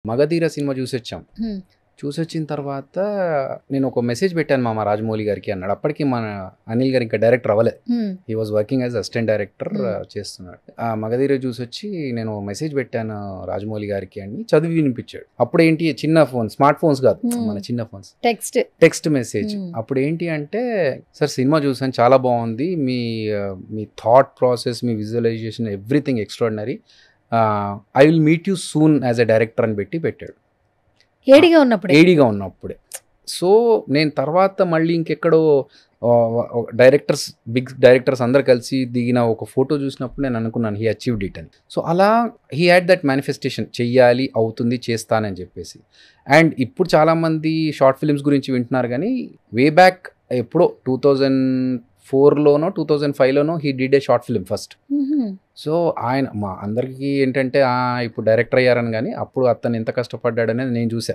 Magadheera cinema చూసొచ్చాం. హ్మ్. చూసొచ్చిన తర్వాత నేను ఒక మెసేజ్ పెట్టాను మామ రాజమౌళి గారికి అన్నాడు. అప్పటికి మన అనిల్ గారు ఇంకా డైరెక్టర్ అవ్వలే. హ్మ్. He was working as assistant director చేస్తున్నాడు. ఆ మగధీర చూసొచ్చి నేను మెసేజ్ పెట్టాను రాజమౌళి గారికి అని చదివి వినిపించాడు. అప్పుడు ఏంటి చిన్న ఫోన్, స్మార్ట్ ఫోన్స్ కాదు, మన చిన్న ఫోన్స్, టెక్స్ట్ మెసేజ్. అప్పుడు ఏంటి అంటే, సార్ సినిమా చూసాను చాలా బాగుంది, మీ థాట్ ప్రాసెస్, మీ visualisation everything extraordinary, I will meet you soon as a director అని పెట్టాడు. ఏడీగా ఉన్నప్పుడే. సో నేను తర్వాత మళ్ళీ ఇంకెక్కడో డైరెక్టర్స్, బిగ్ డైరెక్టర్స్ అందరు కలిసి దిగిన ఒక ఫోటో చూసినప్పుడు నేను అనుకున్నాను హీ అచీవ్డ్ ఇట్ అని. సో అలా హీ హ్యాడ్ దట్ మేనిఫెస్టేషన్, చెయ్యాలి, అవుతుంది, చేస్తానని చెప్పేసి. అండ్ ఇప్పుడు చాలామంది షార్ట్ ఫిల్మ్స్ గురించి వింటున్నారు కానీ వే బ్యాక్ ఎప్పుడో 2004లోనో 2005లోనో he did a short film first. So ఆయన మా అందరికీ ఏంటంటే ఇప్పుడు డైరెక్టర్ అయ్యారని, కానీ అప్పుడు అతను ఎంత కష్టపడ్డాడనేది నేను చూసా.